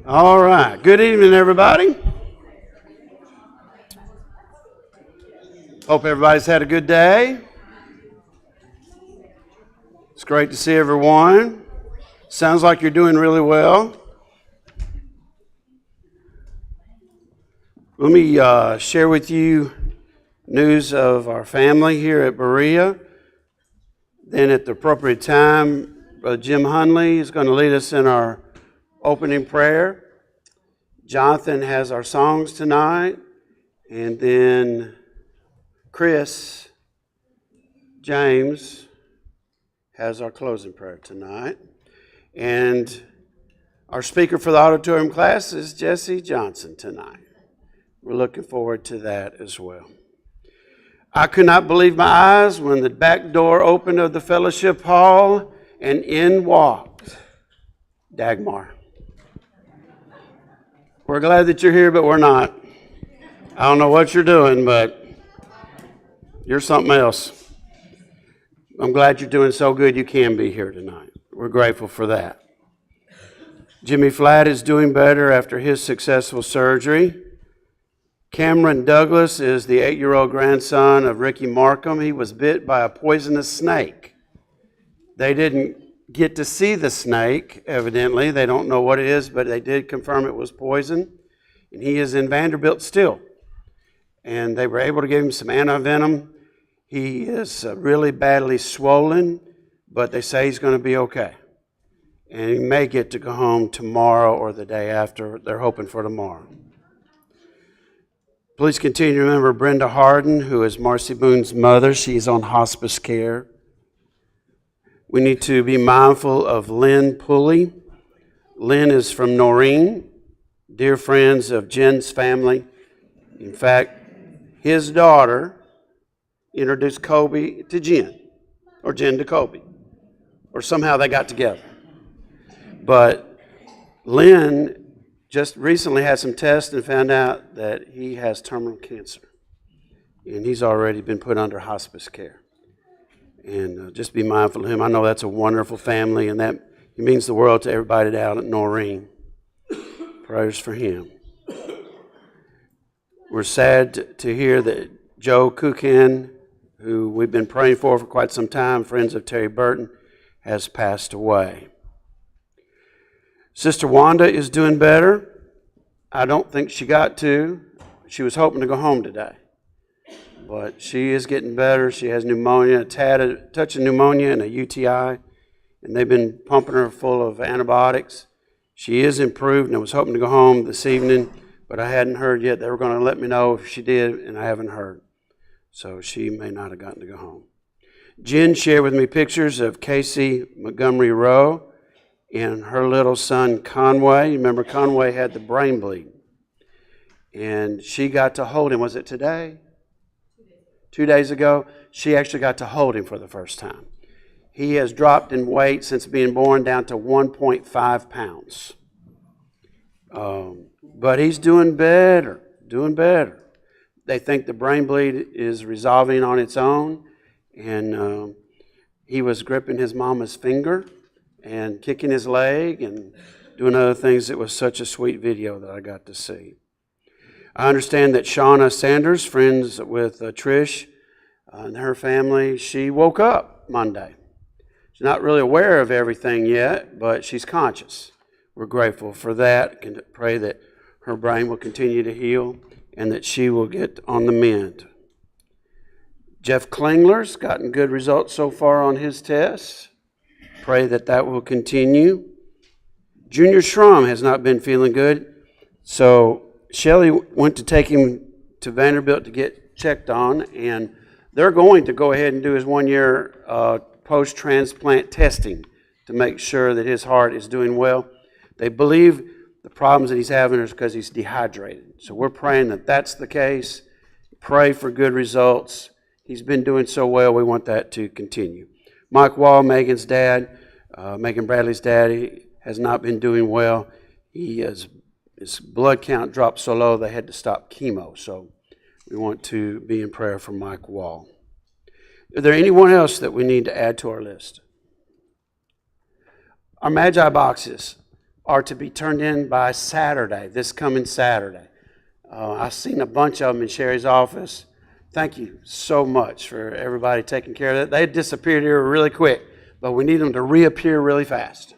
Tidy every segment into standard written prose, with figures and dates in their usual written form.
All right. Good evening, everybody. Hope everybody's had a good day. It's great to see everyone. Sounds like you're doing really well. Let me share with you news of our family here at Berea. Then at the appropriate time, Brother Jim Hunley is going to lead us in our opening prayer. Jonathan has our songs tonight. And then Chris James has our closing prayer tonight. And our speaker for the auditorium class is Jessie Johnson tonight. We're looking forward to that as well. I could not believe my eyes when the back door opened of the fellowship hall and in walked Dagmar. We're glad that you're here, but we're not. I don't know what you're doing, but you're something else. I'm glad you're doing so good you can be here tonight. We're grateful for that. Jimmy Flatt is doing better after his successful surgery. Cameron Douglas is the 8-year-old grandson of Ricky Markham. He was bit by a poisonous snake. They didn't get to see the snake, evidently. They don't know what it is, but they did confirm it was poison. And he is in Vanderbilt still. And they were able to give him some antivenom. He is really badly swollen, but they say he's going to be okay. And he may get to go home tomorrow or the day after. They're hoping for tomorrow. Please continue to remember Brenda Harden, who is Marcy Boone's mother. She's on hospice care. We need to be mindful of Lynn Pulley. Lynn is from Noreen, dear friends of Jen's family. In fact, his daughter introduced Kobe to Jen, or Jen to Kobe, or somehow they got together. But Lynn just recently had some tests and found out that he has terminal cancer. And he's already been put under hospice care. And just be mindful of him. I know that's a wonderful family, and that it means the world to everybody down at Noreen. Prayers for him. We're sad to hear that Joe Kukan, who we've been praying for quite some time, friends of Terry Burton, has passed away. Sister Wanda is doing better. I don't think she got to. She was hoping to go home today. But she is getting better. She has pneumonia, a touch of pneumonia and a UTI. And they've been pumping her full of antibiotics. She is improved, and I was hoping to go home this evening, but I hadn't heard yet. They were going to let me know if she did, and I haven't heard. So she may not have gotten to go home. Jen shared with me pictures of Casey Montgomery Rowe and her little son, Conway. Remember, Conway had the brain bleed. And she got to hold him. Was it today? 2 days ago. She actually got to hold him for the first time. He has dropped in weight since being born down to 1.5 pounds. But he's doing better. They think the brain bleed is resolving on its own. And he was gripping his mama's finger and kicking his leg and doing other things. It was such a sweet video that I got to see. I understand that Shauna Sanders, friends with Trish and her family, she woke up Monday. She's not really aware of everything yet, but she's conscious. We're grateful for that. Can pray that her brain will continue to heal and that she will get on the mend. Jeff Klingler's gotten good results so far on his tests. Pray that that will continue. Junior Schrum has not been feeling good, so Shelley went to take him to Vanderbilt to get checked on, and they're going to go ahead and do his 1-year post-transplant testing to make sure that his heart is doing well. They believe the problems that he's having is because he's dehydrated. So we're praying that that's the case. Pray for good results. He's been doing so well, we want that to continue. Mike Wall, Megan's dad, Megan Bradley's dad, has not been doing well. His blood count dropped so low they had to stop chemo. So we want to be in prayer for Mike Wall. Is there anyone else that we need to add to our list? Our Magi boxes are to be turned in by Saturday, this coming Saturday. I've seen a bunch of them in Sherry's office. Thank you so much for everybody taking care of that. They disappeared here really quick, but we need them to reappear really fast.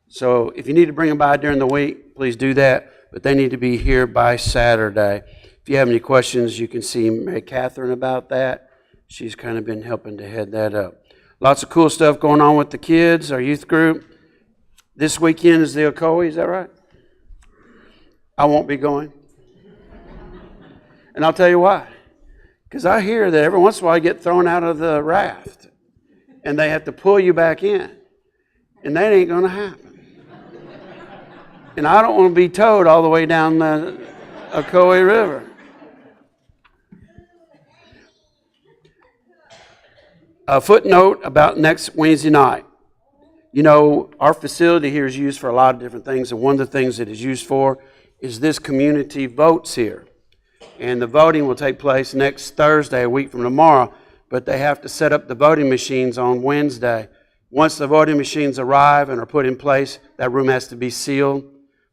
So if you need to bring them by during the week, please do that, but they need to be here by Saturday. If you have any questions, you can see Mary Catherine about that. She's kind of been helping to head that up. Lots of cool stuff going on with the kids, our youth group. This weekend is the Ocoee, is that right? I won't be going. And I'll tell you why. Because I hear that every once in a while you get thrown out of the raft and they have to pull you back in. And that ain't going to happen. And I don't want to be towed all the way down the Ocoee River. A footnote about next Wednesday night. You know, our facility here is used for a lot of different things, and one of the things it is used for is this community votes here. And the voting will take place next Thursday, a week from tomorrow, but they have to set up the voting machines on Wednesday. Once the voting machines arrive and are put in place, that room has to be sealed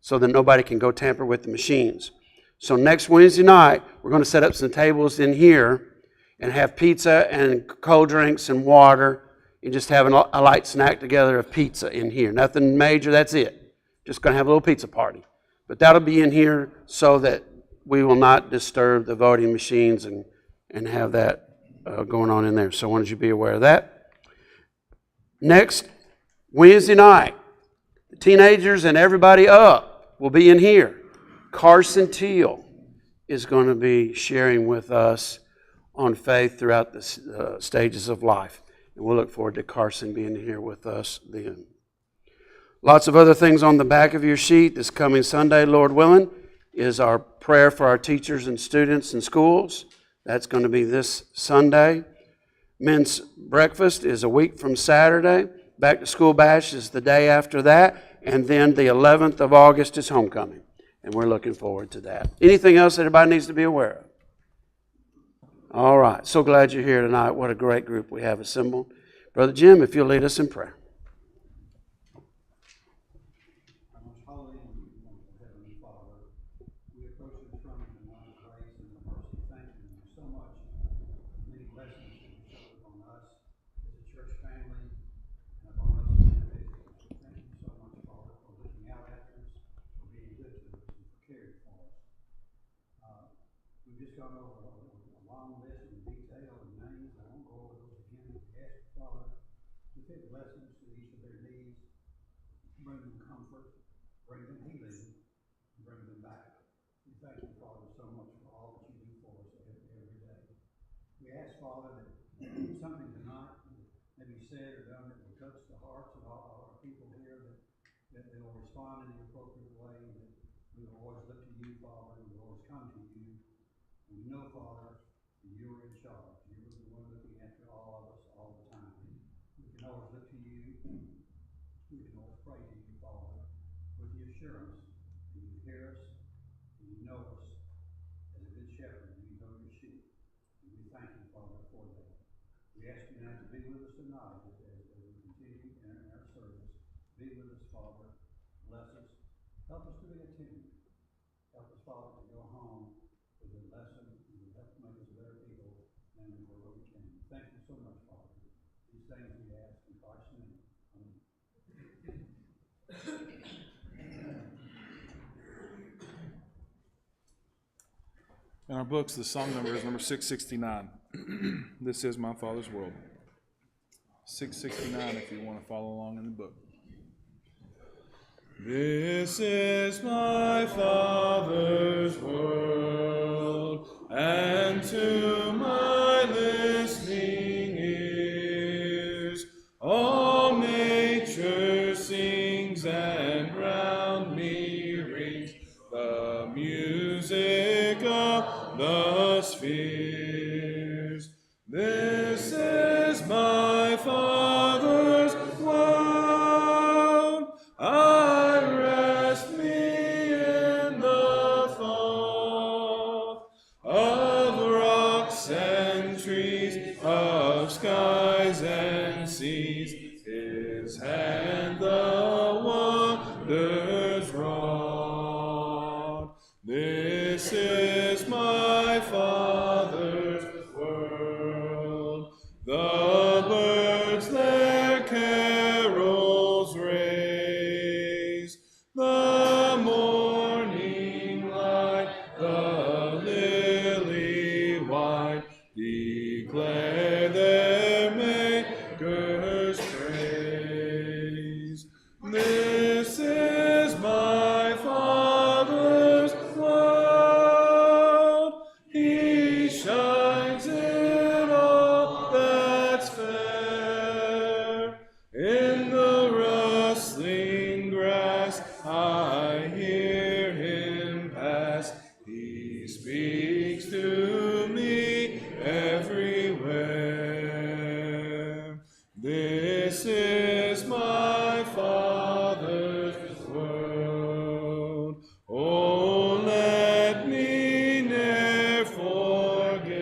so that nobody can go tamper with the machines. So next Wednesday night, we're going to set up some tables in here and have pizza and cold drinks and water and just have a light snack together of pizza in here. Nothing major, that's it. Just going to have a little pizza party. But that'll be in here so that we will not disturb the voting machines and have that going on in there. So I wanted you to be aware of that. Next Wednesday night, the teenagers and everybody up will be in here. Carson Teal is going to be sharing with us on faith throughout the stages of life. And we'll look forward to Carson being here with us then. Lots of other things on the back of your sheet. This coming Sunday, Lord willing, is our prayer for our teachers and students in schools. That's going to be this Sunday. Men's breakfast is a week from Saturday. Back to school bash is the day after that. And then the 11th of August is homecoming. And we're looking forward to that. Anything else that everybody needs to be aware of? All right. So glad you're here tonight. What a great group we have assembled. Brother Jim, if you'll lead us in prayer. In our books, the song number is number 669. This is My Father's World. 669 if you want to follow along in the book. This is my Father's world, and to my listening ears all nature sings, and round me rings the music of the spheres. This is my Father's world. I rest me in the thought of rocks and trees, of skies and seas. His hand the I hear him pass. He speaks to me everywhere. This is my Father's world. Oh, let me ne'er forget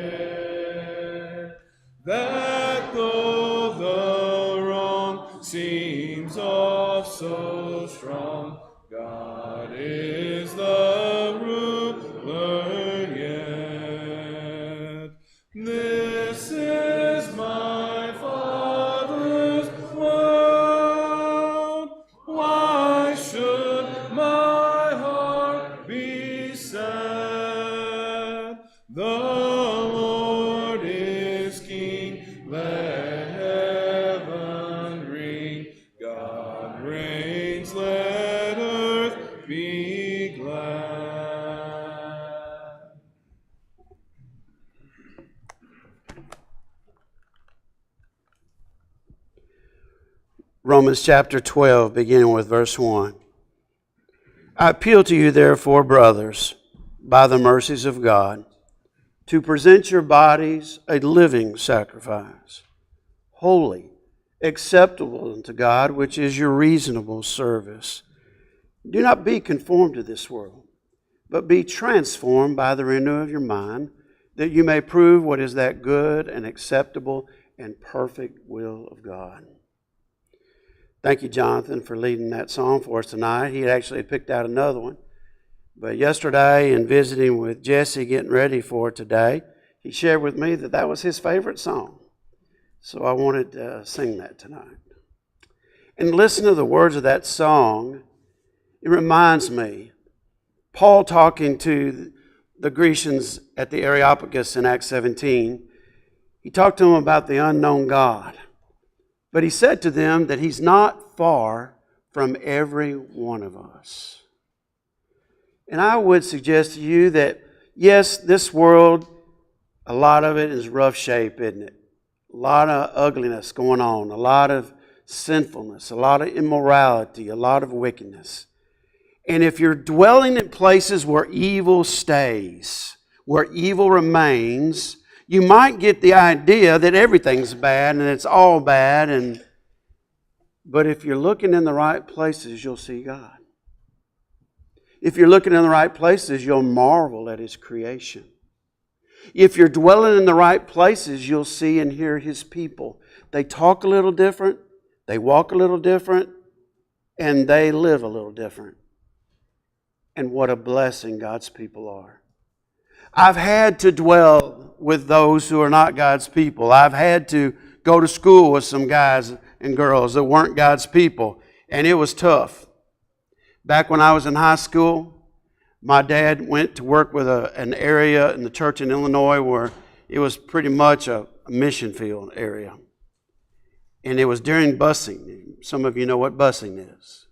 that though the wrong seems oft so strong, God is the ruler yet. This is my Father's world. Why should my heart be sad? The Lord is King. Let heaven ring. God reigns. Let earth be glad. Romans chapter 12, beginning with verse 1. I appeal to you, therefore, brothers, by the mercies of God, to present your bodies a living sacrifice, holy, acceptable unto God, which is your reasonable service. Do not be conformed to this world, but be transformed by the renewing of your mind, that you may prove what is that good and acceptable and perfect will of God. Thank you, Jonathan, for leading that song for us tonight. He actually picked out another one. But yesterday, in visiting with Jessie, getting ready for today, he shared with me that that was his favorite song. So I wanted to sing that tonight. And listen to the words of that song. It reminds me, Paul talking to the Grecians at the Areopagus in Acts 17, he talked to them about the unknown God. But he said to them that he's not far from every one of us. And I would suggest to you that, yes, this world, a lot of it is rough shape, isn't it? A lot of ugliness going on, a lot of sinfulness, a lot of immorality, a lot of wickedness. And if you're dwelling in places where evil stays, where evil remains, you might get the idea that everything's bad and it's all bad. But if you're looking in the right places, you'll see God. If you're looking in the right places, you'll marvel at His creation. If you're dwelling in the right places, you'll see and hear His people. They talk a little different, they walk a little different, and they live a little different. And what a blessing God's people are. I've had to dwell with those who are not God's people. I've had to go to school with some guys and girls that weren't God's people, and it was tough. Back when I was in high school, my dad went to work with an area in the church in Illinois where it was pretty much a mission field area. And it was during busing. Some of you know what busing is.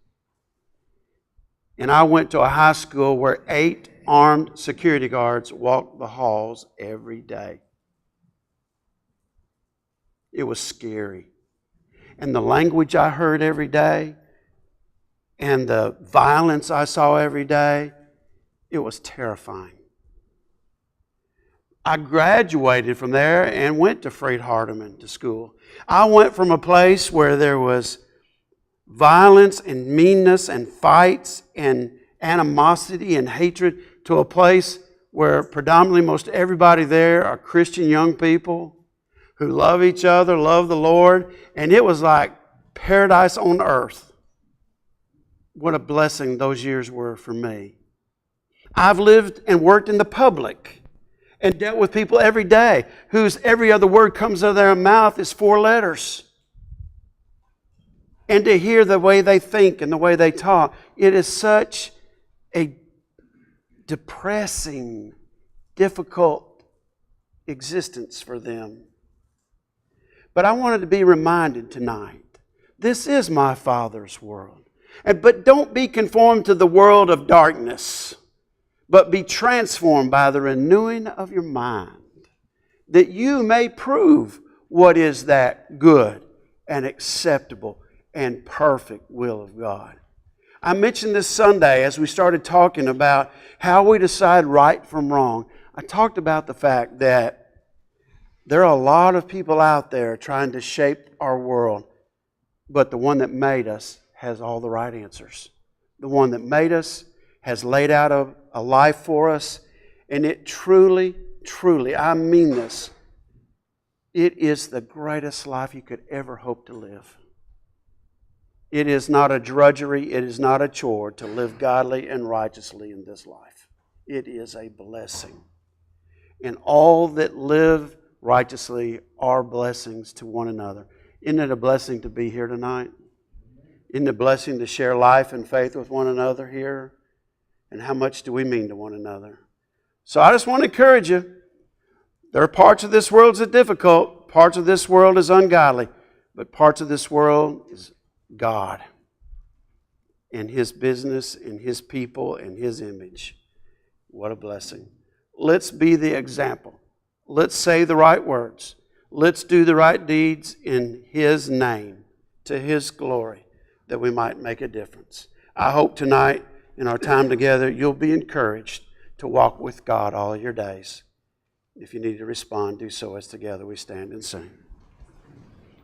And I went to a high school where 8 armed security guards walked the halls every day. It was scary. And the language I heard every day and the violence I saw every day, it was terrifying. I graduated from there and went to Freed-Hardeman to school. I went from a place where there was violence and meanness and fights and animosity and hatred to a place where predominantly most everybody there are Christian young people who love each other, love the Lord, and it was like paradise on earth. What a blessing those years were for me. I've lived and worked in the public and dealt with people every day whose every other word comes out of their mouth is 4 letters. And to hear the way they think and the way they talk, it is such a depressing, difficult existence for them. But I wanted to be reminded tonight, this is my Father's world. But don't be conformed to the world of darkness, but be transformed by the renewing of your mind, that you may prove what is that good and acceptable and perfect will of God. I mentioned this Sunday as we started talking about how we decide right from wrong. I talked about the fact that there are a lot of people out there trying to shape our world, but the one that made us has all the right answers. The one that made us has laid out a life for us, and it truly, truly, I mean this, it is the greatest life you could ever hope to live. It is not a drudgery, it is not a chore to live godly and righteously in this life. It is a blessing. And all that live righteously are blessings to one another. Isn't it a blessing to be here tonight? Isn't it a blessing to share life and faith with one another here? And how much do we mean to one another? So I just want to encourage you. There are parts of this world that are difficult. Parts of this world is ungodly. But parts of this world is God and His business and His people and His image. What a blessing. Let's be the example. Let's say the right words. Let's do the right deeds in His name, to His glory, that we might make a difference. I hope tonight, in our time together, you'll be encouraged to walk with God all your days. If you need to respond, do so as together we stand and sing.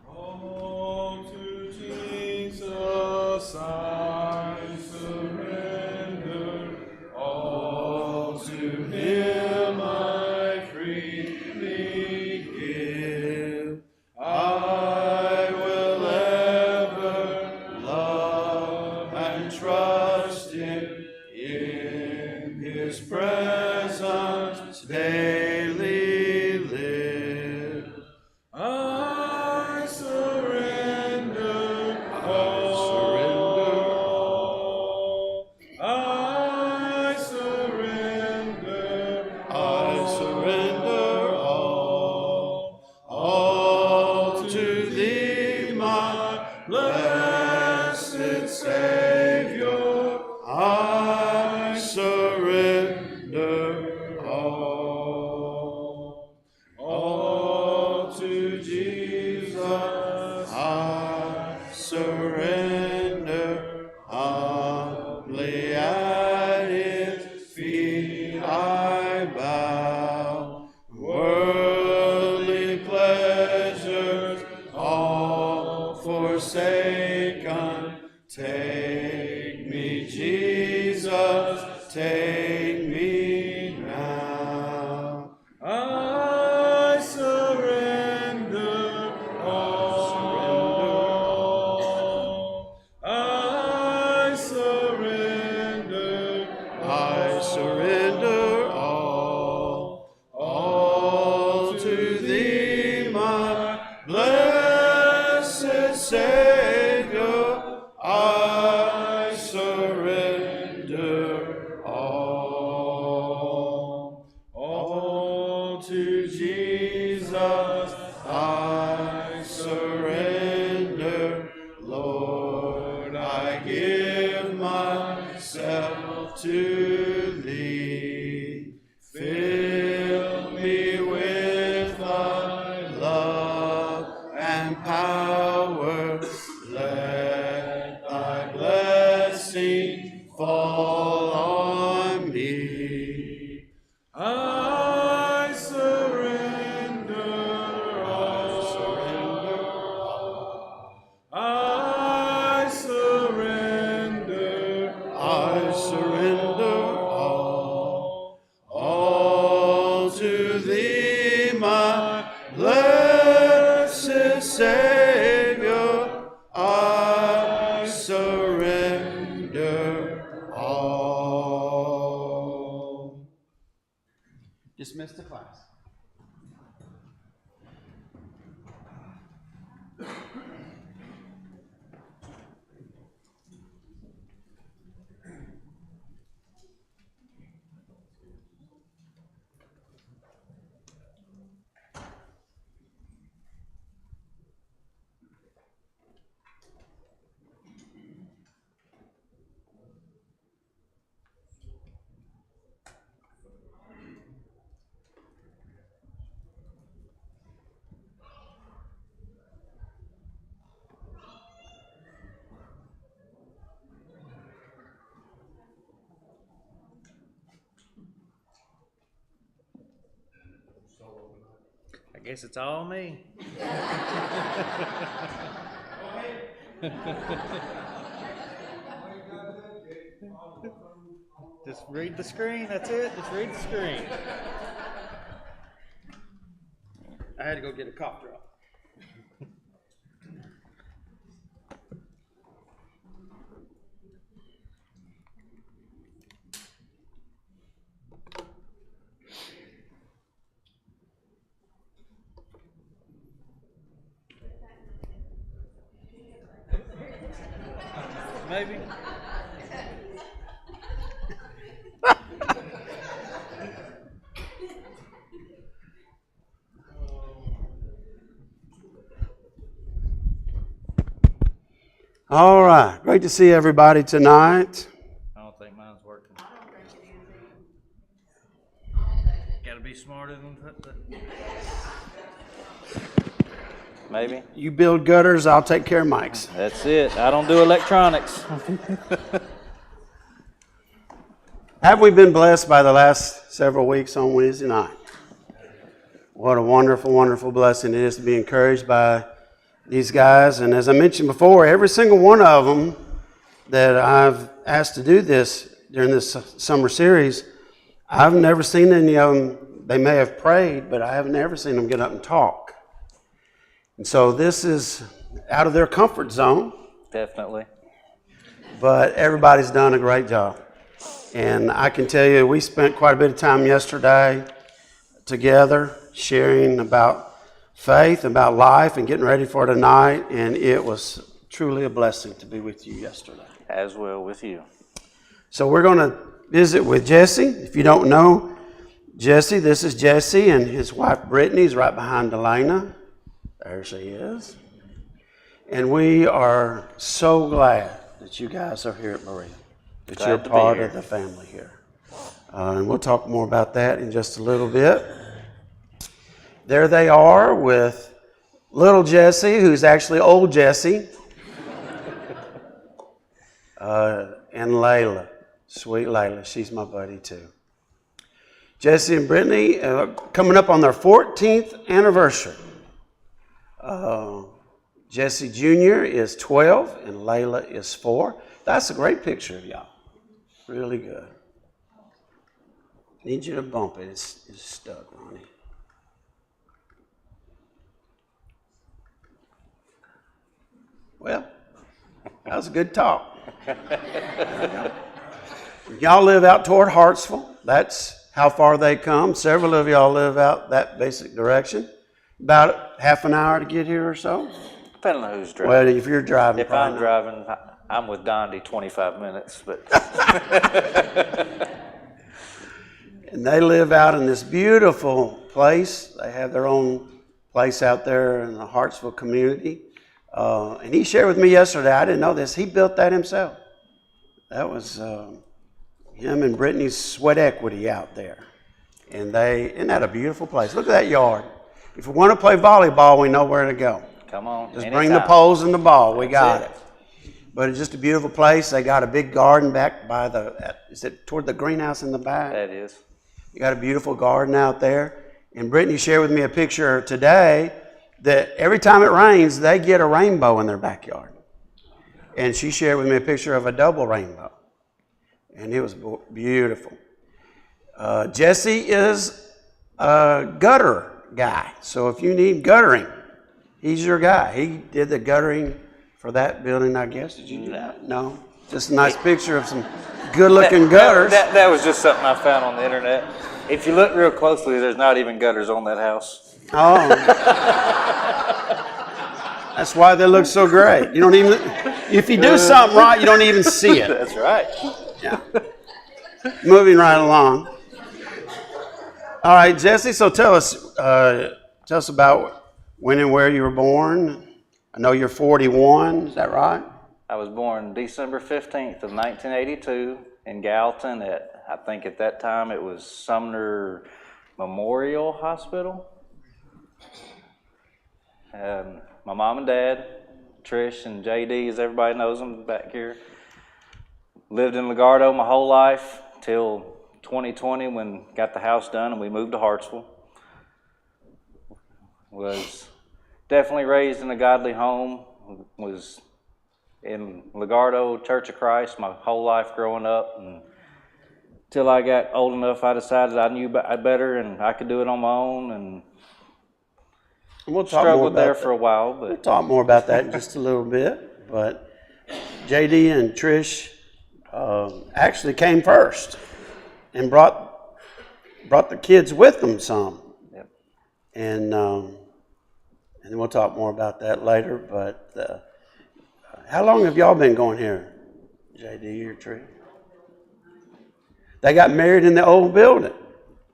All to Jesus I surrender, all to Him I freely give. I will ever love and trust Him in His presence daily live. I surrender all. I surrender all to Thee, my blessed Savior. I surrender all to Jesus. I surrender humbly at His feet I bow. Worldly pleasures all forsaken. Take me, Jesus, take me now. I surrender all. I surrender all to Thee, my blessed Savior. I surrender all to Jesus. I surrender, Lord, I give myself to Thee. Fill me with Thy love and power. Let Thy blessing fall on me. I surrender all. I surrender all to Thee, my blessed Savior. I surrender all. Dismiss the class. guess it's all me. Just read the screen, that's it. Just read the screen. I had to go get a cough drop. Maybe. All right. Great to see everybody tonight. I don't think mine's working. Gotta be smarter than Maybe. You build gutters, I'll take care of Mike's. That's it. I don't do electronics. Have we been blessed by the last several weeks on Wednesday night? What a wonderful, wonderful blessing it is to be encouraged by these guys. And as I mentioned before, every single one of them that I've asked to do this during this summer series, I've never seen any of them. They may have prayed, but I haven't ever seen them get up and talk. And so this is out of their comfort zone. Definitely. But everybody's done a great job. And I can tell you, we spent quite a bit of time yesterday together sharing about faith, about life, and getting ready for tonight. And it was truly a blessing to be with you yesterday. As well with you. So we're going to visit with Jessie. If you don't know Jessie, this is Jessie and his wife Brittany is right behind Elena. There she is. And we are so glad that you guys are here at Maria, that you're part of the family here. And we'll talk more about that in just a little bit. There they are with little Jessie, who's actually old Jessie, and Layla, sweet Layla. She's my buddy too. Jessie and Brittany coming up on their 14th anniversary. Jessie Jr. is 12 and Layla is 4. That's a great picture of y'all. Really good. Need you to bump it. It's stuck, Ronnie. Well, that was a good talk. Y'all live out toward Hartsville. That's how far they come. Several of y'all live out that basic direction. About half an hour to get here or so. Depending on who's driving. Well, if you're driving. If I'm driving, I'm with Dondi 25 minutes. But And they live out in this beautiful place. They have their own place out there in the Hartsville community. And he shared with me yesterday, I didn't know this, he built that himself. That was him and Brittany's sweat equity out there. And isn't that a beautiful place? Look at that yard. If we want to play volleyball, we know where to go. Come on. Just anytime. bring the poles and the ball. We got That's it. But it's just a beautiful place. They got a big garden back by is it toward the greenhouse in the back? That is. You got a beautiful garden out there. And Brittany shared with me a picture today that every time it rains, they get a rainbow in their backyard. And she shared with me a picture of a double rainbow. And it was beautiful. Jessie is a gutter guy. So if you need guttering, he's your guy. He did the guttering for that building, I guess. Did you do that? No. Just a nice picture of some good-looking gutters. That was just something I found on the internet. If you look real closely, there's not even gutters on that house. Oh. That's why they look so great. You don't even, if you do something right, you don't even see it. That's right. Yeah. Moving right along. All right, Jessie, so tell us about when and where you were born. I know you're 41, is that right? I was born December 15th of 1982 in Gallatin I think at that time it was Sumner Memorial Hospital. My mom and dad, Trish and JD, as everybody knows them back here, lived in Legardo my whole life till 2020 when got the house done and we moved to Hartsville. Was definitely raised in a godly home. Was in Legardo Church of Christ my whole life growing up, and till I got old enough, I decided I knew better and I could do it on my own, and We'll talk more struggled about there that. for a while. We'll But talk more about that in just a little bit. But JD and Trish actually came first and brought the kids with them some. yep. And we'll talk more about that later. But how long have y'all been going here, JD or Trish? They got married in the old building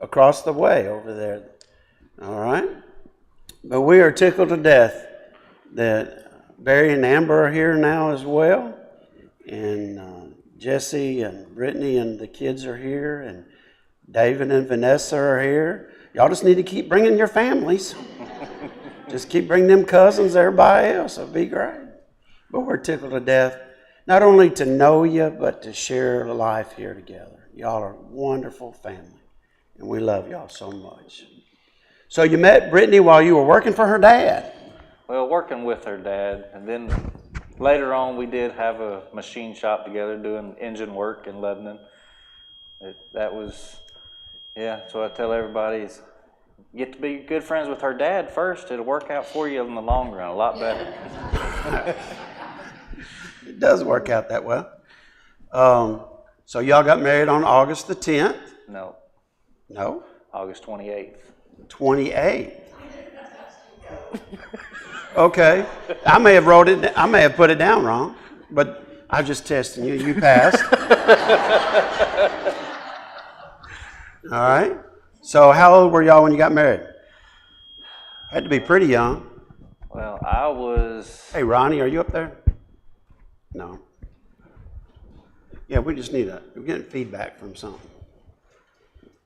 across the way over there. All right? But we are tickled to death that Barry and Amber are here now as well. And Jessie and Brittany and the kids are here. And David and Vanessa are here. Y'all just need to keep bringing your families. Just keep bringing them cousins, everybody else. It'll be great. But we're tickled to death, not only to know you, but to share life here together. Y'all are a wonderful family, and we love y'all so much. So you met Brittany while you were working for her dad. Well, working with her dad, and then later on we did have a machine shop together doing engine work in Lebanon. That was, yeah, that's what I tell everybody is get to be good friends with her dad first. It'll work out for you in the long run a lot better. It does work out that well. So y'all got married on August the 10th? No, No? August 28th. 28th. Okay. I may have put it down wrong, but I'm just testing you. You passed. All right. So how old were y'all when you got married? Had to be pretty young. Well, I was, Hey, Ronnie, are you up there? No. Yeah, we just we're getting feedback from something.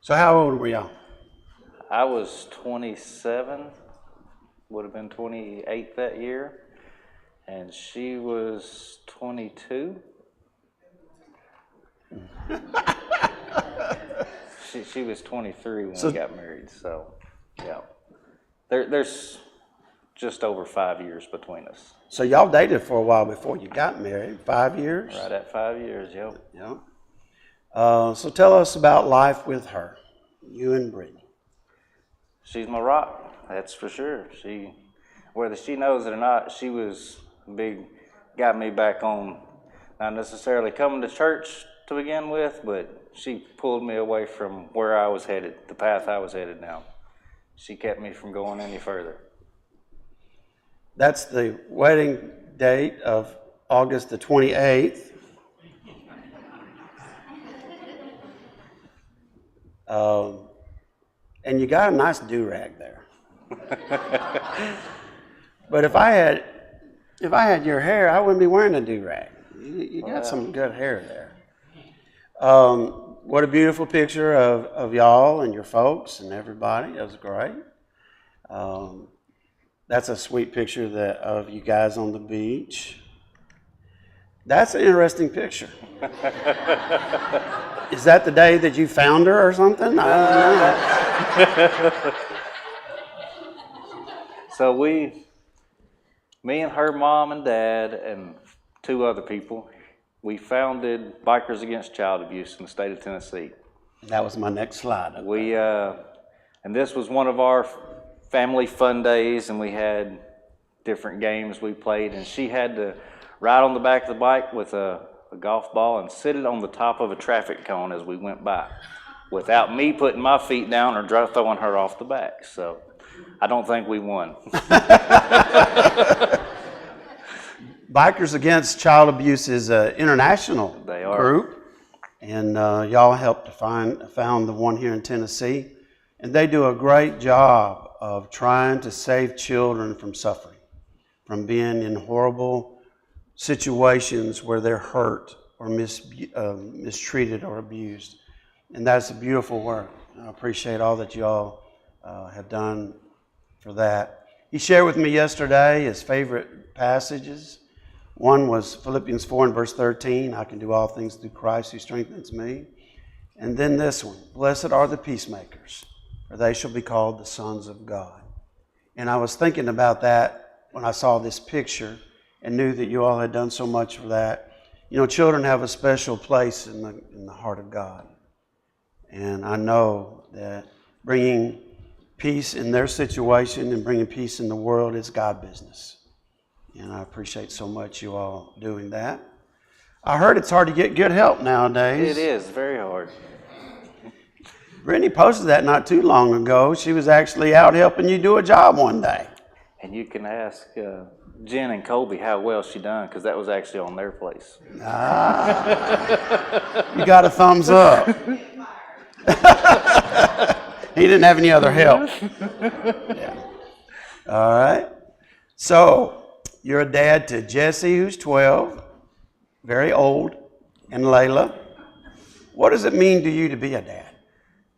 So how old were y'all? I was 27, would have been 28 that year, and she was 22. She was 23 when we got married, so yeah. There's just over 5 years between us. So y'all dated for a while before you got married, 5 years? Right at 5 years, yep. Yep. So tell us about life with her, you and Brittany. She's my rock, that's for sure. Whether she knows it or not, she was got me back on, not necessarily coming to church to begin with, but she pulled me away from where I was headed, the path I was headed now. She kept me from going any further. That's the wedding date of August the 28th. And you got a nice do-rag there. But if I had your hair, I wouldn't be wearing a do-rag. You got some good hair there. What a beautiful picture of y'all and your folks and everybody. That was great. That's a sweet picture of you guys on the beach. That's an interesting picture. Is that the day that you found her or something? I don't know. So me and her mom and dad and 2 other people, we founded Bikers Against Child Abuse in the state of Tennessee. That was my next slide. And this was one of our family fun days, and we had different games we played, and she had to ride on the back of the bike with a golf ball and sit it on the top of a traffic cone as we went by without me putting my feet down or throwing her off the back. So I don't think we won. Bikers Against Child Abuse is an international group, and y'all helped to found the one here in Tennessee, and they do a great job of trying to save children from suffering, from being in horrible situations where they're hurt or mistreated or abused. And that's a beautiful work. I appreciate all that you all have done for that. He shared with me yesterday his favorite passages. One was Philippians 4 and verse 13, I can do all things through Christ who strengthens me. And then this one, blessed are the peacemakers, for they shall be called the sons of God. And I was thinking about that when I saw this picture and knew that you all had done so much for that. You know, children have a special place in the heart of God. And I know that bringing peace in their situation and bringing peace in the world is God business. And I appreciate so much you all doing that. I heard it's hard to get good help nowadays. It is very hard. Brittany posted that not too long ago. She was actually out helping you do a job one day. And you can ask Jen and Colby how well she done, because that was actually on their place. You got a thumbs up. He didn't have any other help. Yeah. All right. So you're a dad to Jessie, who's 12, very old, and Layla. What does it mean to you to be a dad?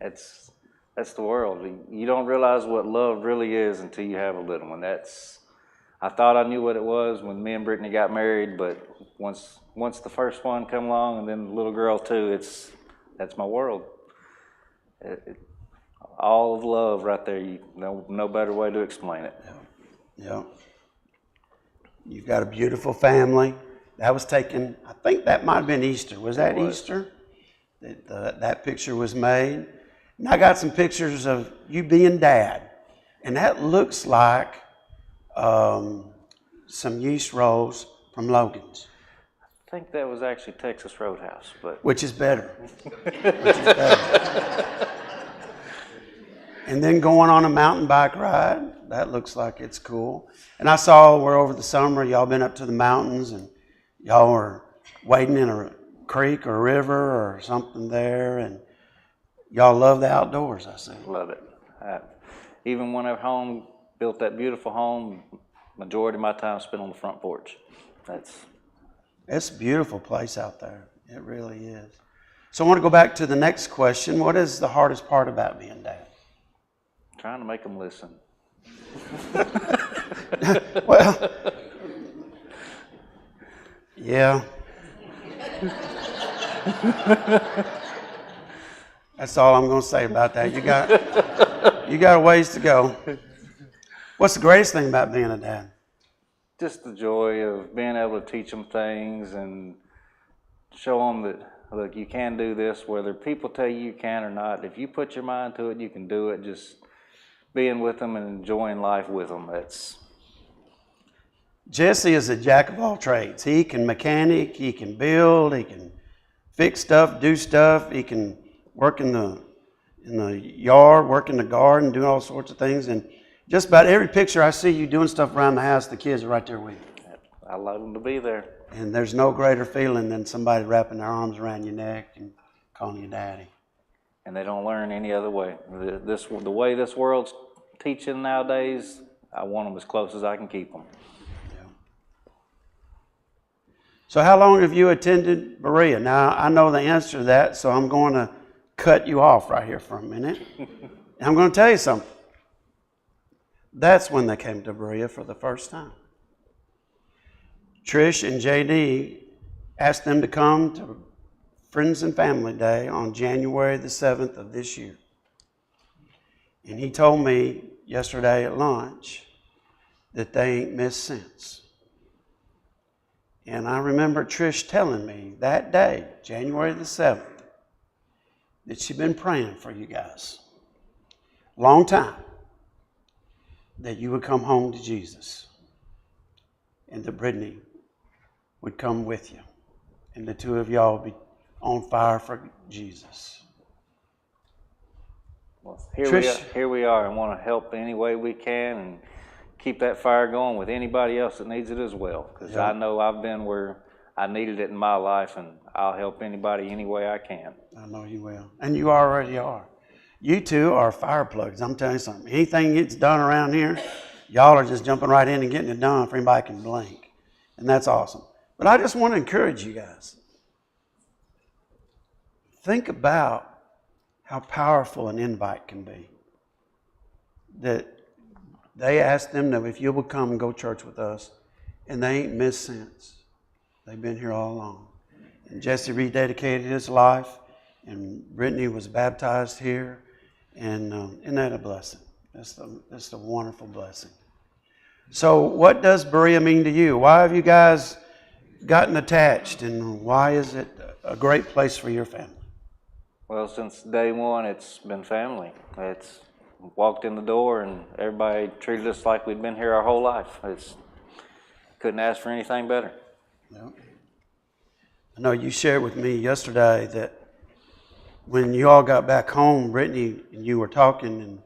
That's the world. You don't realize what love really is until you have a little one. I thought I knew what it was when me and Brittany got married, but once the first one come along, and then the little girl too, that's my world. All of love right there. No better way to explain it. Yeah. You've got a beautiful family. That was taken, I think that might have been Easter. Was that Easter? That picture was made. And I got some pictures of you being dad. And that looks like some yeast rolls from Logan's. I think that was actually Texas Roadhouse, but Which is better. And then going on a mountain bike ride. That looks like it's cool. And I saw where over the summer y'all been up to the mountains and y'all were wading in a creek or a river or something there, and y'all love the outdoors, I see. love it. Even when I'm home, built that beautiful home, majority of my time spent on the front porch. It's a beautiful place out there. It really is. So I want to go back to the next question. What is the hardest part about being dad? Trying to make them listen. Well, yeah. That's all I'm going to say about that. You got a ways to go. What's the greatest thing about being a dad? Just the joy of being able to teach them things and show them that, look, you can do this, whether people tell you can or not. If you put your mind to it, you can do it. Just being with them and enjoying life with them. Jessie is a jack of all trades. He can mechanic, he can build, he can fix stuff, do stuff. He can work in the yard, work in the garden, do all sorts of things. And just about every picture I see you doing stuff around the house, the kids are right there with you. I love them to be there. And there's no greater feeling than somebody wrapping their arms around your neck and calling you daddy. And they don't learn any other way. The way this world's teaching nowadays, I want them as close as I can keep them. So how long have you attended Berea? Now, I know the answer to that, so I'm going to cut you off right here for a minute. And I'm going to tell you something. That's when they came to Berea for the first time. Trish and JD asked them to come to Friends and Family Day on January the 7th of this year. And he told me yesterday at lunch that they ain't missed since. And I remember Trish telling me that day, January the 7th, that she'd been praying for you guys. Long time. That you would come home to Jesus. And that Brittany would come with you. And the two of y'all would be on fire for Jesus. Well, Trish, here we are, and want to help any way we can and keep that fire going with anybody else that needs it as well. Because I know I've been where I needed it in my life, and I'll help anybody any way I can. I know you will. And you already are. You two are fire plugs. I'm telling you something. Anything gets done around here, y'all are just jumping right in and getting it done before anybody can blink. And that's awesome. But I just want to encourage you guys. Think about how powerful an invite can be. That they asked them that if you will come and go to church with us, and they ain't missed since. They've been here all along. And Jesse rededicated his life, and Brittany was baptized here, and isn't that a blessing? That's the wonderful blessing. So what does Berea mean to you? Why have you guys gotten attached, and why is it a great place for your family? Well, since day one, it's been family. It's walked in the door and everybody treated us like we'd been here our whole life. Couldn't ask for anything better. Yeah. I know you shared with me yesterday that when you all got back home, Brittany and you were talking,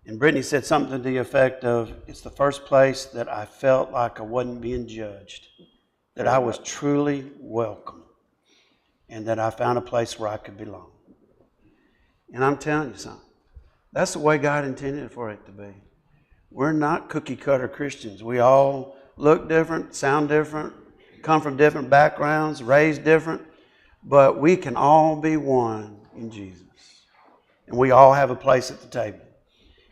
and Brittany said something to the effect of, it's the first place that I felt like I wasn't being judged, that I was truly welcome, and that I found a place where I could belong. And I'm telling you something, that's the way God intended for it to be. We're not cookie cutter Christians. We all look different, sound different, come from different backgrounds, raised different, but we can all be one in Jesus. And we all have a place at the table.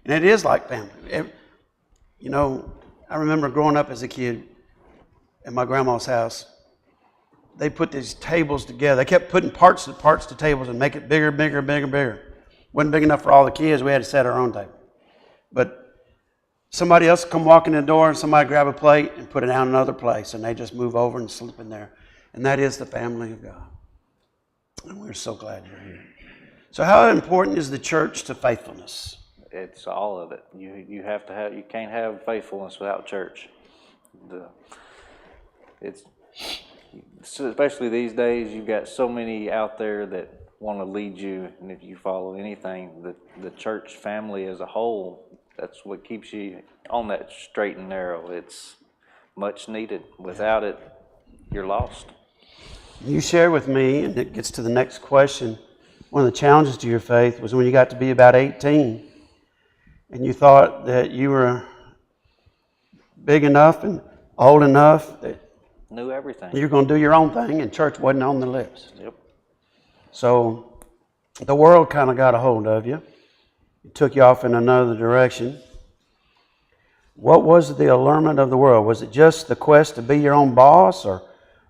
And it is like family. You know, I remember growing up as a kid at my grandma's house. They put these tables together. They kept putting parts to tables and make it bigger, bigger, bigger, bigger. Wasn't big enough for all the kids. We had to set our own table. But somebody else would come walk in the door and somebody grab a plate and put it down another place, and they just move over and slip in there. And that is the family of God. And we're so glad you're here. So how important is the church to faithfulness? It's all of it. You have to have. You can't have faithfulness without church. It's especially these days. You've got so many out there that want to lead you, and if you follow anything, the church family as a whole, that's what keeps you on that straight and narrow. It's much needed. Without it, you're lost. You shared with me, and it gets to the next question, one of the challenges to your faith was when you got to be about 18, and you thought that you were big enough and old enough that Knew everything. you're going to do your own thing, and church wasn't on the list. Yep. So the world kind of got a hold of you. It took you off in another direction. What was the allurement of the world? Was it just the quest to be your own boss, or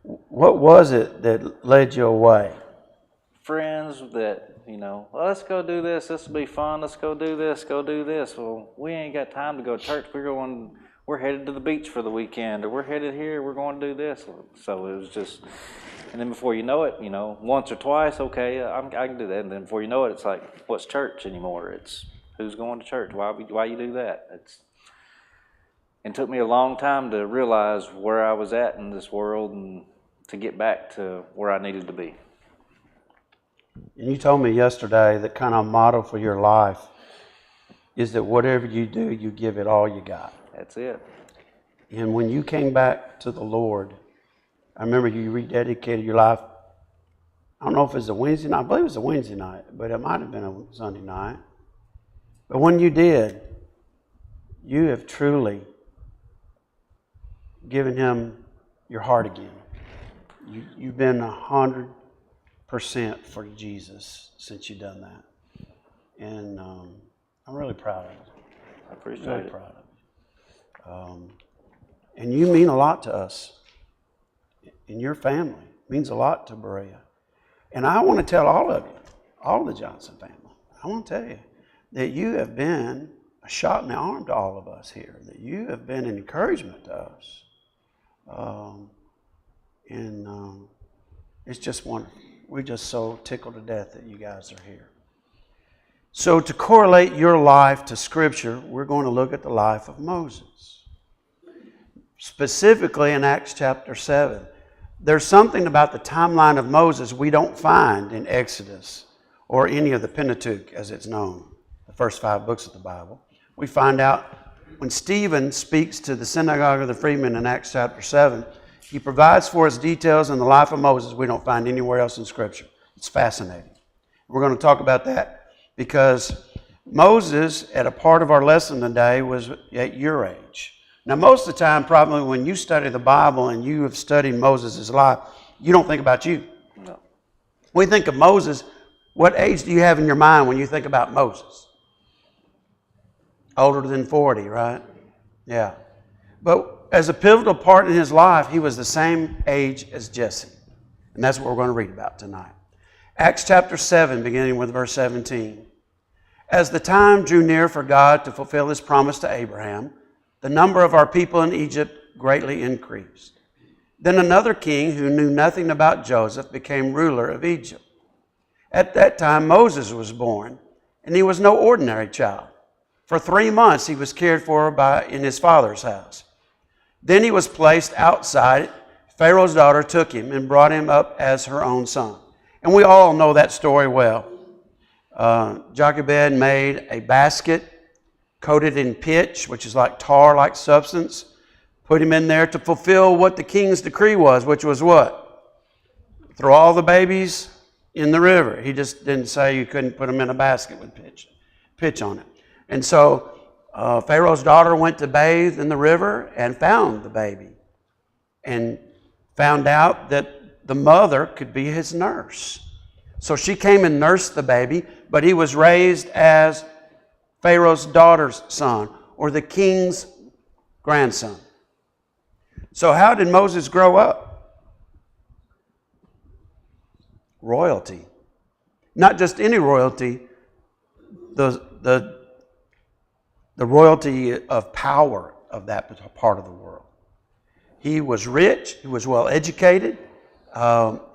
what was it that led you away? Friends that, well, let's go do this. This will be fun. Let's go do this. Go do this. Well, we ain't got time to go to church. We're headed to the beach for the weekend, or we're headed here. We're going to do this. So it was just, and then before you know it, once or twice, okay, I can do that. And then before you know it, it's like, what's church anymore? It's who's going to church? Why you do that? It took me a long time to realize where I was at in this world and to get back to where I needed to be. And you told me yesterday that kind of motto for your life is that whatever you do, you give it all you got. That's it. And when you came back to the Lord, I remember you rededicated your life. I don't know if it was a Wednesday night. I believe it was a Wednesday night, but it might have been a Sunday night. But when you did, you have truly given Him your heart again. You've been 100% for Jesus since you've done that. And I'm really proud of you. I appreciate really it. Proud of you. And you mean a lot to us. And your family means a lot to Berea. And I want to tell all of you, all the Johnson family, I want to tell you that you have been a shot in the arm to all of us here, that you have been an encouragement to us. It's just wonderful. We're just so tickled to death that you guys are here. So to correlate your life to Scripture, we're going to look at the life of Moses. Specifically in Acts chapter 7. There's something about the timeline of Moses we don't find in Exodus or any of the Pentateuch as it's known, the first 5 books of the Bible. We find out when Stephen speaks to the synagogue of the freedmen in Acts chapter 7, he provides for us details in the life of Moses we don't find anywhere else in Scripture. It's fascinating. We're going to talk about that because Moses, at a part of our lesson today, was at your age. Now, most of the time, probably when you study the Bible and you have studied Moses' life, you don't think about you. No. When you think of Moses, what age do you have in your mind when you think about Moses? Older than 40, right? Yeah. But as a pivotal part in his life, he was the same age as Jessie. And that's what we're going to read about tonight. Acts chapter 7, beginning with verse 17. As the time drew near for God to fulfill his promise to Abraham, the number of our people in Egypt greatly increased. Then another king who knew nothing about Joseph became ruler of Egypt. At that time Moses was born, and he was no ordinary child. For 3 months he was cared for in his father's house. Then he was placed outside. Pharaoh's daughter took him and brought him up as her own son. And we all know that story well. Jochebed made a basket coated in pitch, which is like tar-like substance, put him in there to fulfill what the king's decree was, which was what? Throw all the babies in the river. He just didn't say you couldn't put them in a basket with pitch on it. And so Pharaoh's daughter went to bathe in the river and found the baby and found out that the mother could be his nurse. So she came and nursed the baby, but he was raised as Pharaoh's daughter's son, or the king's grandson. So how did Moses grow up? Royalty. Not just any royalty, the royalty of power of that part of the world. He was rich, he was well educated,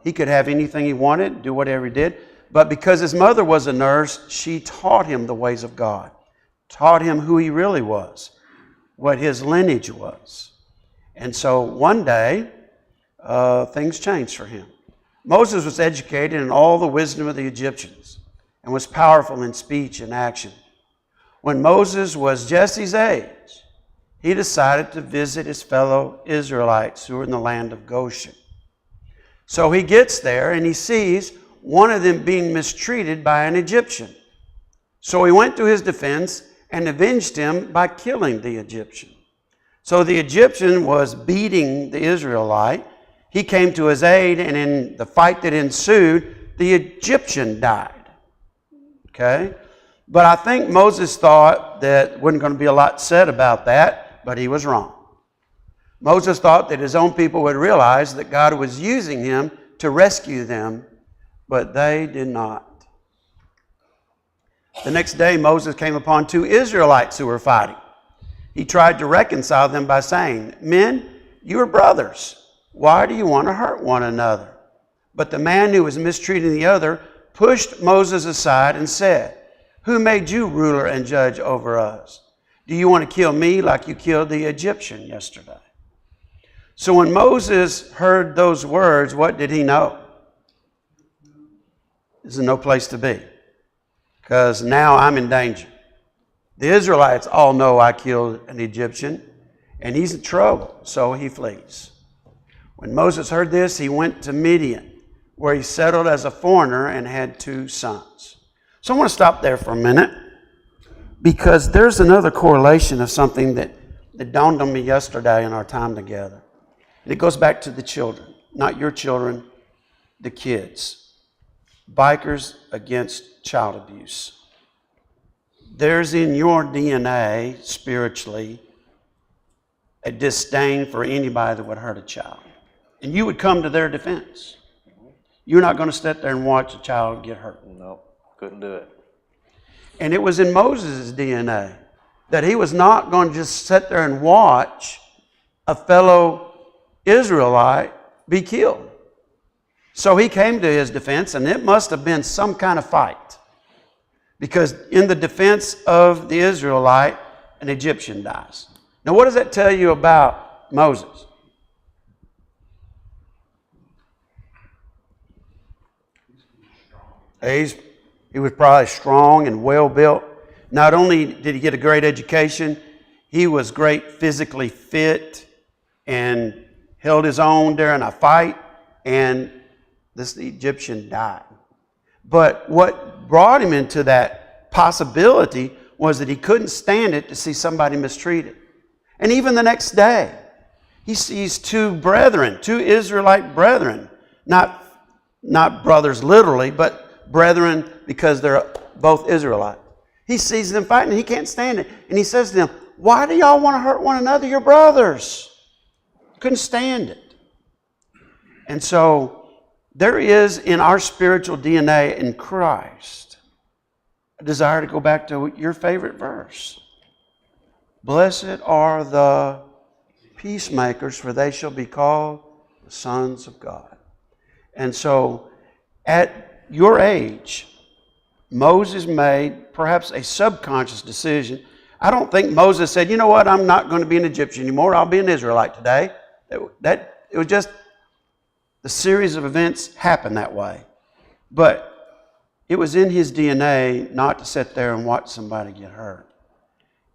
he could have anything he wanted, do whatever he did. But because his mother was a nurse, she taught him the ways of God, taught him who he really was, what his lineage was. And so one day, things changed for him. Moses was educated in all the wisdom of the Egyptians and was powerful in speech and action. When Moses was Jesse's age, he decided to visit his fellow Israelites who were in the land of Goshen. So he gets there and he sees one of them being mistreated by an Egyptian. So he went to his defense and avenged him by killing the Egyptian. So the Egyptian was beating the Israelite. He came to his aid, and in the fight that ensued, the Egyptian died. Okay? But I think Moses thought that wasn't going to be a lot said about that, but he was wrong. Moses thought that his own people would realize that God was using him to rescue them, but they did not. The next day, Moses came upon 2 Israelites who were fighting. He tried to reconcile them by saying, "Men, you are brothers. Why do you want to hurt one another?" But the man who was mistreating the other pushed Moses aside and said, "Who made you ruler and judge over us? Do you want to kill me like you killed the Egyptian yesterday?" So when Moses heard those words, what did he know? This is no place to be, because now I'm in danger. The Israelites all know I killed an Egyptian, and he's in trouble, so he flees. When Moses heard this, he went to Midian, where he settled as a foreigner and had 2 sons. So I want to stop there for a minute, because there's another correlation of something that dawned on me yesterday in our time together. And it goes back to the children, not your children, the kids. Bikers against child abuse. There's in your DNA, spiritually, a disdain for anybody that would hurt a child. And you would come to their defense. You're not going to sit there and watch a child get hurt. No, couldn't do it. And it was in Moses' DNA that he was not going to just sit there and watch a fellow Israelite be killed. So he came to his defense, and it must have been some kind of fight. Because in the defense of the Israelite, an Egyptian dies. Now, what does that tell you about Moses? He was probably strong and well built. Not only did he get a great education, he was great physically fit and held his own during a fight, and this Egyptian died. But what brought him into that possibility was that he couldn't stand it to see somebody mistreated. And even the next day, he sees 2 brethren, 2 Israelite brethren, not brothers literally, but brethren because they're both Israelite. He sees them fighting, and he can't stand it. And he says to them, "Why do y'all want to hurt one another? You're brothers." Couldn't stand it. And so there is in our spiritual DNA in Christ a desire to go back to your favorite verse. Blessed are the peacemakers, for they shall be called the sons of God. And so, at your age, Moses made perhaps a subconscious decision. I don't think Moses said, you know what, I'm not going to be an Egyptian anymore. I'll be an Israelite today. It was just the series of events happened that way. But it was in his DNA not to sit there and watch somebody get hurt.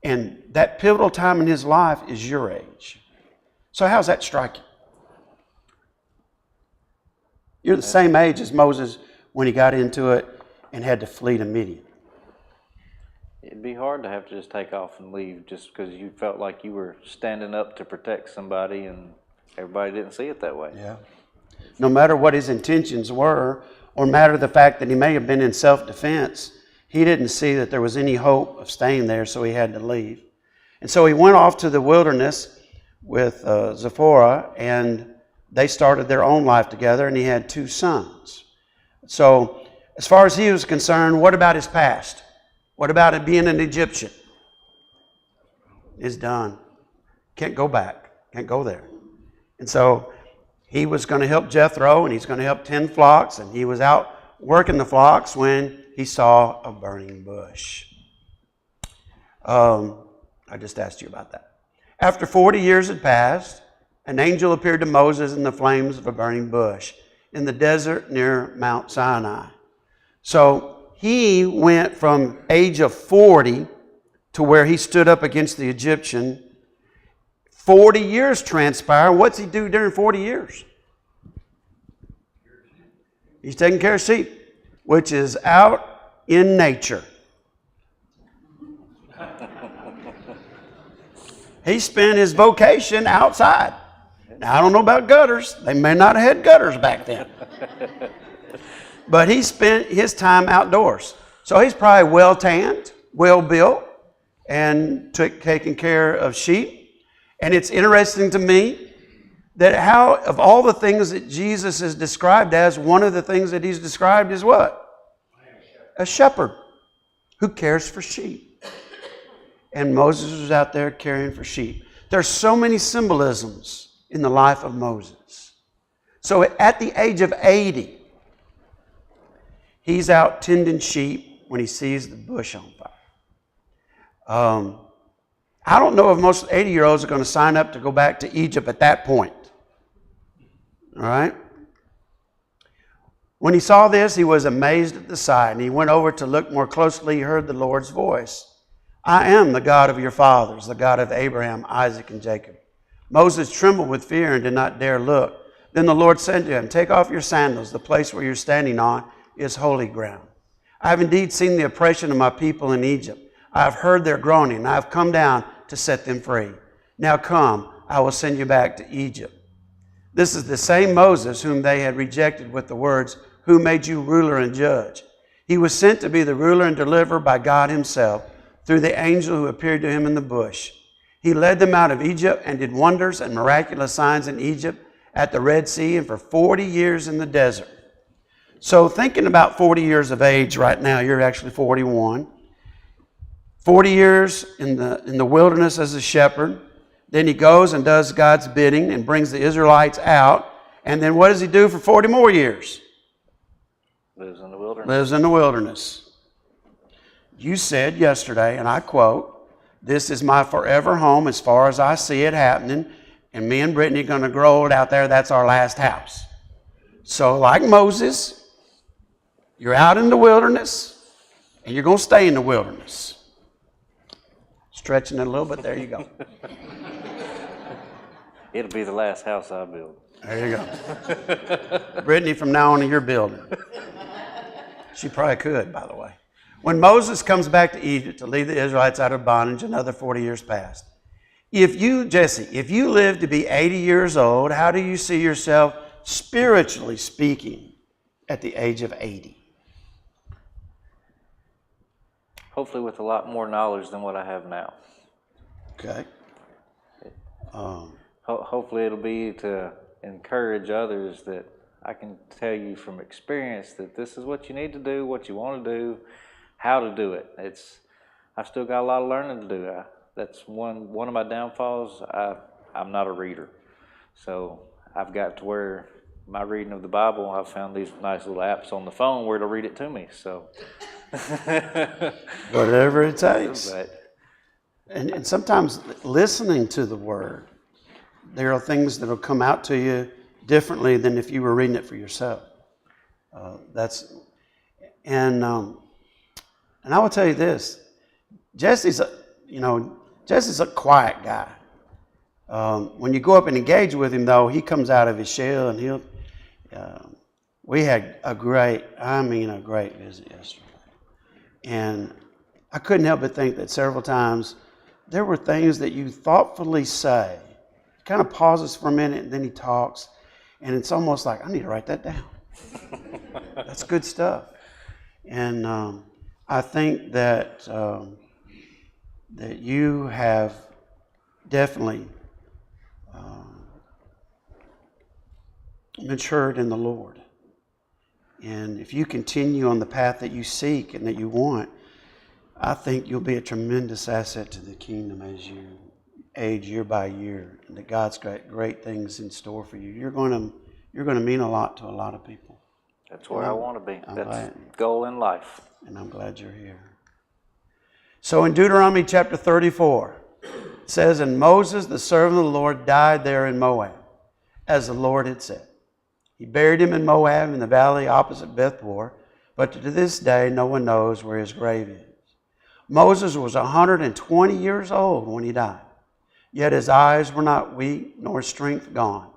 And that pivotal time in his life is your age. So how's that strike you? You're the same age as Moses when he got into it and had to flee to Midian. It'd be hard to have to just take off and leave just because you felt like you were standing up to protect somebody and everybody didn't see it that way. Yeah. No matter what his intentions were, or matter the fact that he may have been in self-defense, he didn't see that there was any hope of staying there, so he had to leave. And so he went off to the wilderness with Zipporah, and they started their own life together, and he had 2 sons. So as far as he was concerned, what about his past? What about it being an Egyptian? It's done. Can't go back. Can't go there. And so he was going to help Jethro, and he's going to help 10 flocks, and he was out working the flocks when he saw a burning bush. I just asked you about that. After 40 years had passed, an angel appeared to Moses in the flames of a burning bush in the desert near Mount Sinai. So he went from age of 40 to where he stood up against the Egyptian. 40 years transpire. What's he do during 40 years? He's taking care of sheep, which is out in nature. He spent his vocation outside. Now, I don't know about gutters. They may not have had gutters back then. But he spent his time outdoors. So he's probably well-tanned, well-built, and taking care of sheep. And it's interesting to me that how, of all the things that Jesus is described as, one of the things that he's described is what? A shepherd who cares for sheep. And Moses was out there caring for sheep. There's so many symbolisms in the life of Moses. So at the age of 80, he's out tending sheep when he sees the bush on fire. I don't know if most 80-year-olds are going to sign up to go back to Egypt at that point. All right? When he saw this, he was amazed at the sight, and he went over to look more closely. He heard the Lord's voice. I am the God of your fathers, the God of Abraham, Isaac, and Jacob. Moses trembled with fear and did not dare look. Then the Lord said to him, take off your sandals. The place where you're standing on is holy ground. I have indeed seen the oppression of my people in Egypt. I have heard their groaning, and I have come down to set them free. Now come, I will send you back to Egypt. This is the same Moses whom they had rejected with the words, who made you ruler and judge? He was sent to be the ruler and deliverer by God himself through the angel who appeared to him in the bush. He led them out of Egypt and did wonders and miraculous signs in Egypt, at the Red Sea, and for 40 years in the desert. So thinking about 40 years of age right now, you're actually 41. 40 years in the wilderness as a shepherd. Then he goes and does God's bidding and brings the Israelites out. And then what does he do for 40 more years? Lives in the wilderness. Lives in the wilderness. You said yesterday, and I quote, this is my forever home as far as I see it happening, and me and Brittany are going to grow old out there. That's our last house. So like Moses, you're out in the wilderness, and you're going to stay in the wilderness. Stretching it a little bit, there you go. It'll be the last house I build. There you go. Brittany, from now on, you're building. She probably could, by the way. When Moses comes back to Egypt to lead the Israelites out of bondage, another 40 years passed. Jesse, if you live to be 80 years old, how do you see yourself spiritually speaking at the age of 80? Hopefully with a lot more knowledge than what I have now. Okay. Hopefully it'll be to encourage others that I can tell you from experience that this is what you need to do, what you want to do, how to do it. I still got a lot of learning to do. That's one of my downfalls. I'm not a reader, so I've got to where my reading of the Bible, I've found these nice little apps on the phone where to read it to me. So Whatever it takes. but And sometimes listening to the Word, there are things that will come out to you differently than if you were reading it for yourself. And I will tell you this: Jesse's a quiet guy. When you go up and engage with him, though, he comes out of his shell, and we had a great visit yesterday. And I couldn't help but think that several times there were things that you thoughtfully say. He kind of pauses for a minute, and then he talks, and it's almost like, I need to write that down. That's good stuff. And I think that that you have definitely matured in the Lord. And if you continue on the path that you seek and that you want, I think you'll be a tremendous asset to the kingdom as you age year by year, and that God's got great things in store for you. You're going to mean a lot to a lot of people. that's where I want to be. That's glad. the goal in life. And I'm glad you're here. So in Deuteronomy chapter 34, it says, "And Moses, the servant of the Lord, died there in Moab, as the Lord had said. He buried him in Moab in the valley opposite Beth-peor, but to this day no one knows where his grave is. Moses was 120 years old when he died, yet his eyes were not weak, nor his strength gone.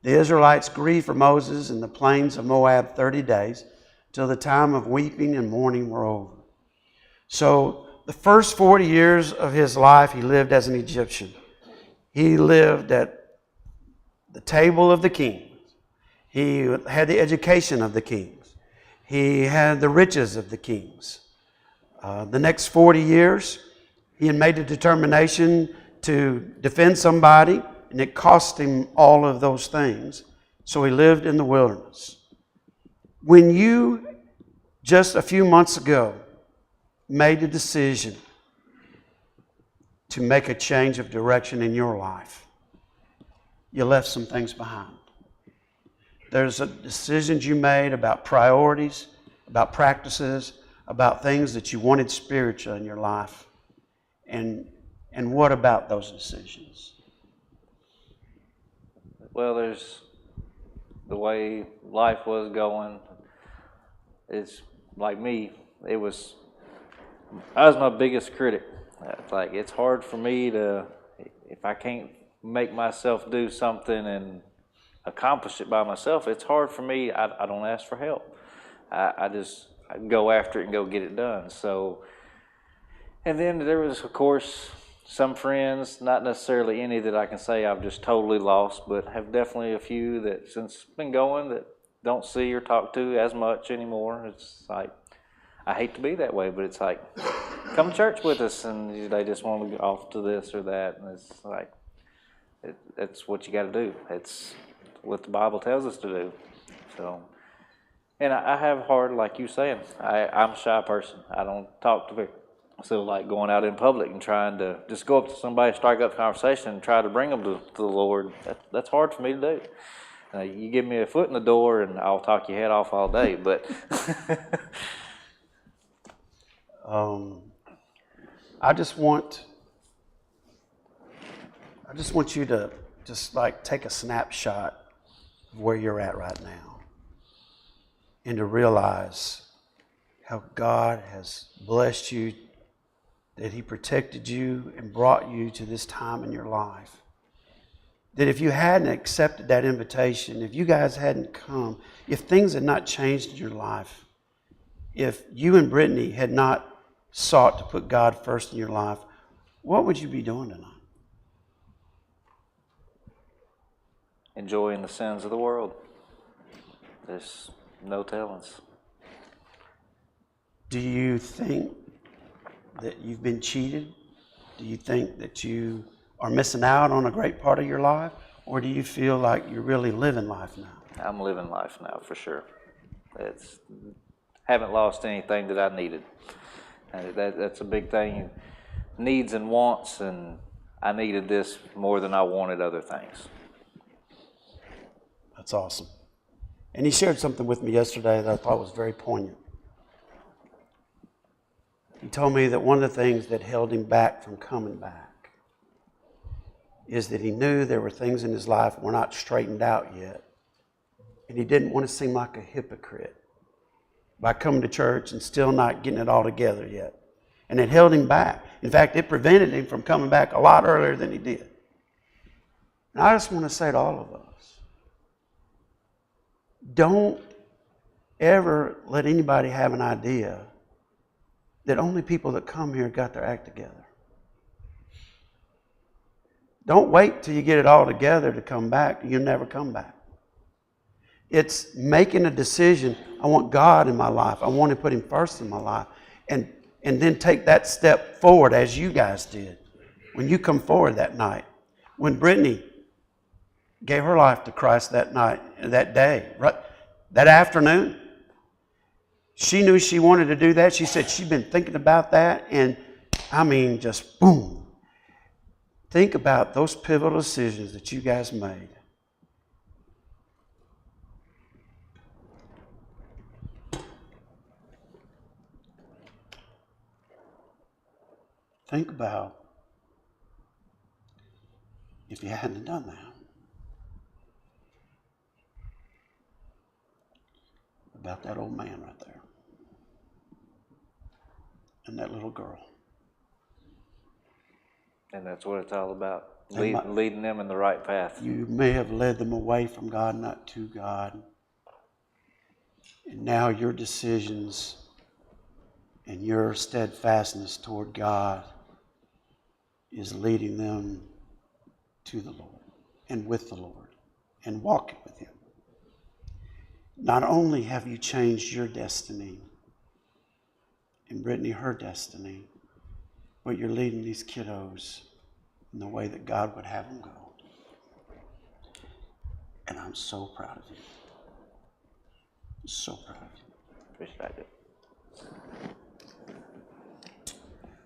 The Israelites grieved for Moses in the plains of Moab 30 days, till the time of weeping and mourning were over." So the first 40 years of his life, he lived as an Egyptian. He lived at the table of the kings. He had the education of the kings. He had the riches of the kings. The next 40 years, he had made a determination to defend somebody, and it cost him all of those things. So he lived in the wilderness. When you, just a few months ago, made a decision to make a change of direction in your life, you left some things behind. There's decisions you made about priorities, about practices, about things that you wanted spiritual in your life. And what about those decisions? Well, there's the way life was going. It's like me. I was my biggest critic. It's hard for me if I can't make myself do something and accomplish it by myself, it's hard for me. I don't ask for help. I go after it and go get it done. So, and then there was, of course, some friends, not necessarily any that I can say I've just totally lost, but have definitely a few that since been going that don't see or talk to as much anymore. It's like, I hate to be that way, but it's like, come to church with us, and they just want to go off to this or that, and it's like, it's what you got to do. It's what the Bible tells us to do. So, and I have hard, like you saying, I'm a shy person. I don't talk to people. So like going out in public and trying to just go up to somebody, strike up conversation, and try to bring them to the Lord, that's hard for me to do. You give me a foot in the door and I'll talk your head off all day, but... I just want you to just like take a snapshot of where you're at right now and to realize how God has blessed you, that He protected you and brought you to this time in your life. That if you hadn't accepted that invitation, if you guys hadn't come, if things had not changed in your life, if you and Brittany had not sought to put God first in your life, what would you be doing tonight? Enjoying the sins of the world. There's no tellings. Do you think that you've been cheated? Do you think that you are missing out on a great part of your life? Or do you feel like you're really living life now? I'm living life now for sure. haven't lost anything that I needed. That's a big thing, needs and wants, and I needed this more than I wanted other things. That's awesome. And he shared something with me yesterday that I thought was very poignant. He told me that one of the things that held him back from coming back is that he knew there were things in his life that were not straightened out yet. And he didn't want to seem like a hypocrite by coming to church and still not getting it all together yet. And it held him back. In fact, it prevented him from coming back a lot earlier than he did. And I just want to say to all of us, don't ever let anybody have an idea that only people that come here got their act together. Don't wait till you get it all together to come back. You'll never come back. It's making a decision. I want God in my life. I want to put Him first in my life. And then take that step forward as you guys did. When you come forward that night. When Brittany gave her life to Christ that night, that day, right, that afternoon, she knew she wanted to do that. She said she'd been thinking about that. And I mean, just boom. Think about those pivotal decisions that you guys made. Think about if you hadn't done that. About that old man right there. And that little girl. And that's what it's all about, leading them in the right path. You may have led them away from God, not to God. And now your decisions and your steadfastness toward God is leading them to the Lord and with the Lord and walking with Him. Not only have you changed your destiny and Brittany her destiny, but you're leading these kiddos in the way that God would have them go. And I'm so proud of you. So proud of you. Appreciate it.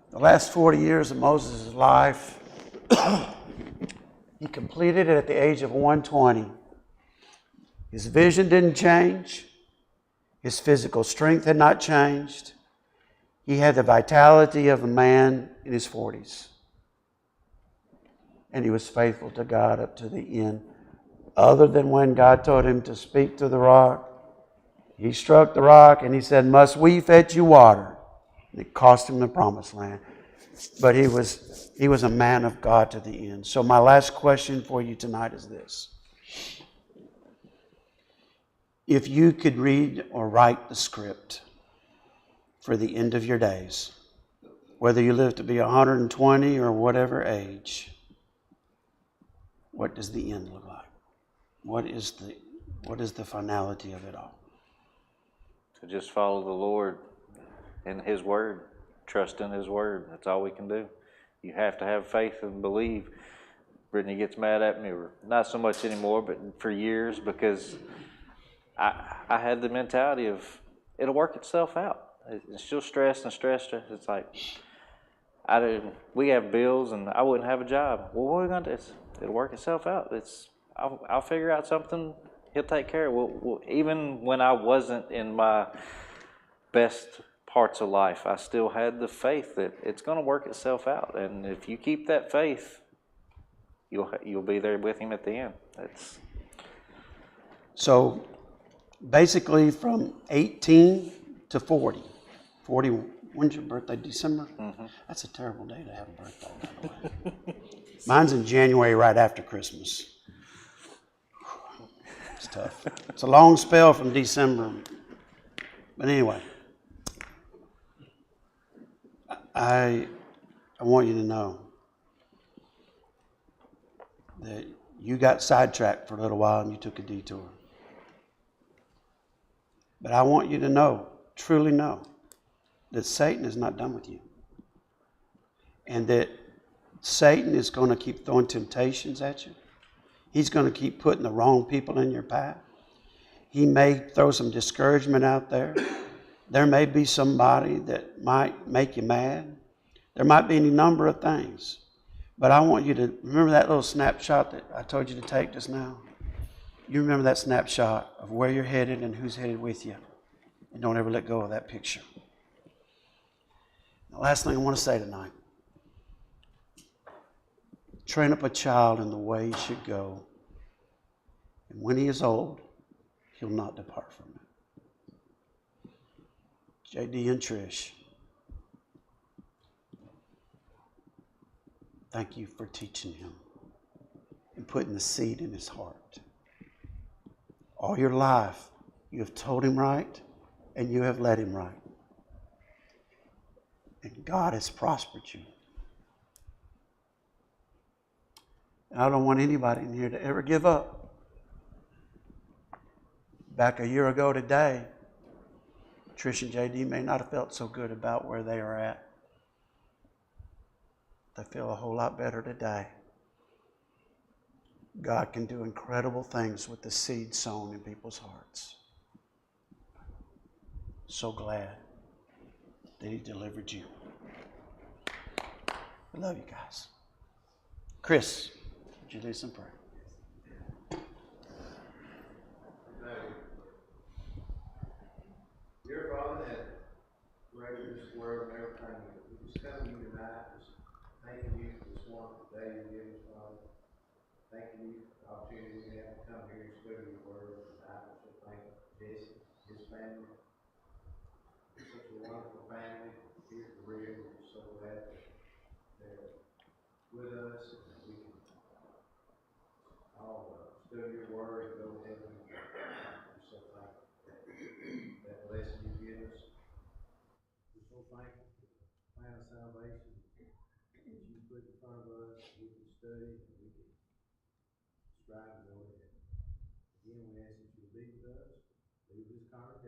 The last 40 years of Moses' life, he completed it at the age of 120. His vision didn't change. His physical strength had not changed. He had the vitality of a man in his 40s. And he was faithful to God up to the end. Other than when God told him to speak to the rock, he struck the rock and he said, "Must we fetch you water?" And it cost him the promised land. But he was a man of God to the end. So my last question for you tonight is this. If you could read or write the script for the end of your days, whether you live to be 120 or whatever age, what does the end look like? What is the finality of it all? To just follow the Lord in His Word, trust in His Word. That's all we can do. You have to have faith and believe. Brittany gets mad at me, or not so much anymore, but for years, because I had the mentality of it'll work itself out. It's still stress. It's like we have bills and I wouldn't have a job. Well, what are we gonna do? It'll work itself out. I'll figure out something. He'll take care of it. Well, even when I wasn't in my best parts of life, I still had the faith that it's going to work itself out. And if you keep that faith, you'll be there with Him at the end. So basically from 18 to 40. 40, when's your birthday? December? Mm-hmm. That's a terrible day to have a birthday, by the way. Mine's in January, right after Christmas. It's tough. It's a long spell from December. But anyway, I want you to know that you got sidetracked for a little while and you took a detour. But I want you to know, truly know, that Satan is not done with you. And that Satan is going to keep throwing temptations at you. He's going to keep putting the wrong people in your path. He may throw some discouragement out there. There may be somebody that might make you mad. There might be any number of things. But I want you to remember that little snapshot that I told you to take just now. You remember that snapshot of where you're headed and who's headed with you. And don't ever let go of that picture. The last thing I want to say tonight. Train up a child in the way he should go. And when he is old, he'll not depart from it. JD and Trish, thank you for teaching him and putting the seed in his heart. All your life, you have told him right and you have led him right. And God has prospered you. And I don't want anybody in here to ever give up. Back a year ago today, Trish and JD may not have felt so good about where they are at. They feel a whole lot better today. God can do incredible things with the seed sown in people's hearts. So glad that He delivered you. I love you guys. Chris, would you lead some prayer? Dear Father, that created this world and everything, we just come to you tonight, just thanking you for this wonderful day you gave us, Father. Thanking you for the opportunity we have to come here and study your word tonight. So thank Jessie, his family. It's such a wonderful family here for real. We're so glad that they're with us and that we can all study your word and go to heaven. We're so thankful for that blessing you give us. We're so thankful for the plan of salvation that you put in front of us. We can study and we can strive to go ahead. Again, we ask that you be with us, be with this congregation.